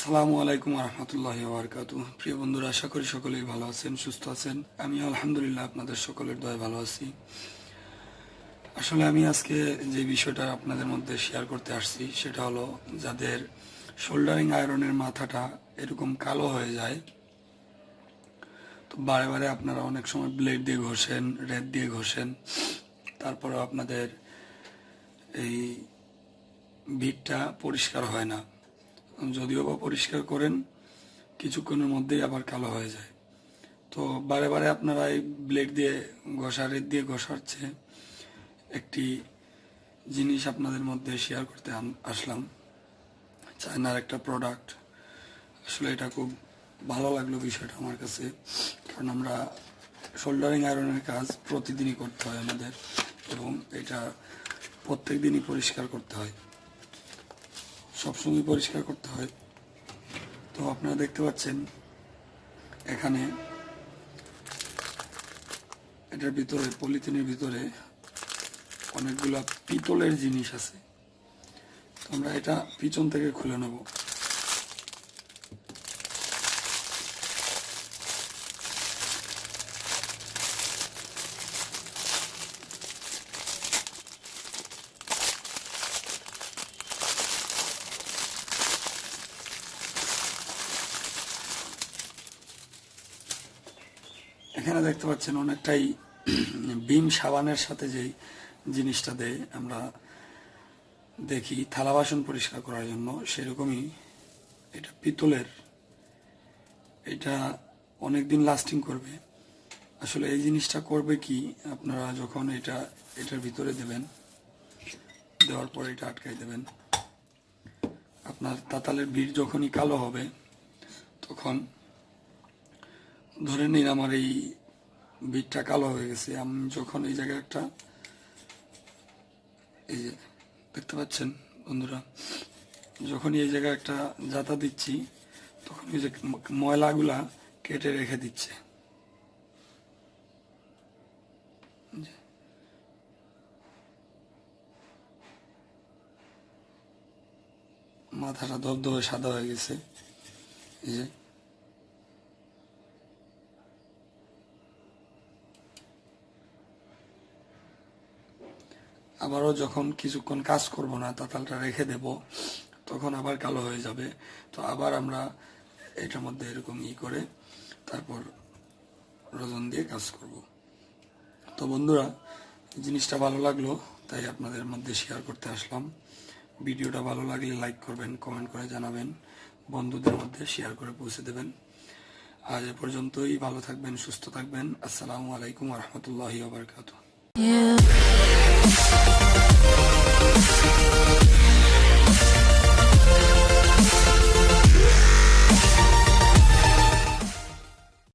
আসসালামু আলাইকুম রহমতুল্লাহি ওয়া বারাকাতুহু। প্রিয় বন্ধুরা, আশা করি সকলেই ভালো আছেন, সুস্থ আছেন। আমি আলহামদুলিল্লাহ আপনাদের সকলের দয়ায় ভালো আছি। আসলে আমি আজকে যে বিষয়টা আপনাদের মধ্যে শেয়ার করতে আসছি সেটা হলো, যাদের শোল্ডারিং আয়রনের মাথাটা এরকম কালো হয়ে যায়, তো বারে বারে আপনারা অনেক সময় ব্লেড দিয়ে ঘষেন, রেত দিয়ে ঘষেন, তারপরেও আপনাদের এই ভিটটা পরিষ্কার হয় না। যদিও বা পরিষ্কার করেন, কিছুক্ষণের মধ্যেই আবার কালো হয়ে যায়। তো বারে বারে আপনারা এই ব্লেড দিয়ে ঘষা, রেত দিয়ে ঘষার চেয়ে একটি জিনিস আপনাদের মধ্যে শেয়ার করতে আসলাম। চায়নার একটা প্রোডাক্ট। আসলে এটা খুব ভালো লাগলো বিষয়টা আমার কাছে, কারণ আমরা শোল্ডারিং আয়রনের কাজ প্রতিদিনই করতে হয় আমাদের, এবং এটা প্রত্যেক দিনই পরিষ্কার করতে হয়, সবসময় পরিষ্কার করতে হয়। তো আপনারা দেখতে পাচ্ছেন এখানে এটার ভিতরে, পলিথিনের ভিতরে অনেকগুলা পিতলের জিনিস আছে। তো আমরা এটা পিছন থেকে খুলে নেব। এখানে দেখতে পাচ্ছেন অনেকটাই ভীম সাবানের সাথে যে জিনিসটা দেয় আমরা দেখি থালা বাসন পরিষ্কার করার জন্য, সেরকমই এটা পিতলের। এটা অনেক দিন লাস্টিং করবে। আসলে এই জিনিসটা করবে কি, আপনারা যখন এটার ভিতরে দেবেন, দেওয়ার পর এটা আটকাই দেবেন, আপনার তাতালের ভিড় যখনই কালো হবে, তখন ধরে নিন আমার এই ভিড়টা কালো হয়ে গেছে, আমি যখন এই জায়গায় একটা, এই যে দেখতে পাচ্ছেন বন্ধুরা, যখনই এই জায়গায় একটা জাতা দিচ্ছি, তখন ওই যে ময়লাগুলা কেটে রেখে দিচ্ছে। মাথাটা ধবধবে সাদা হয়ে গেছে। এই যে আবারও যখন কিছুক্ষণ কাজ করব না, তাতালটা রেখে দেব, তখন আবার কালো হয়ে যাবে। তো আবার আমরা এটার মধ্যে এরকম করে তারপর রজন দিয়ে কাজ করব। তো বন্ধুরা, জিনিসটা ভালো লাগলো, তাই আপনাদের মধ্যে শেয়ার করতে আসলাম। ভিডিওটা ভালো লাগলে লাইক করবেন, কমেন্ট করে জানাবেন, বন্ধুদের মধ্যে শেয়ার করে পৌঁছে দেবেন। আজ এ পর্যন্তই। ভালো থাকবেন, সুস্থ থাকবেন। আসসালামু আলাইকুম রহমতুল্লাহি ওয়া বারাকাতুহু।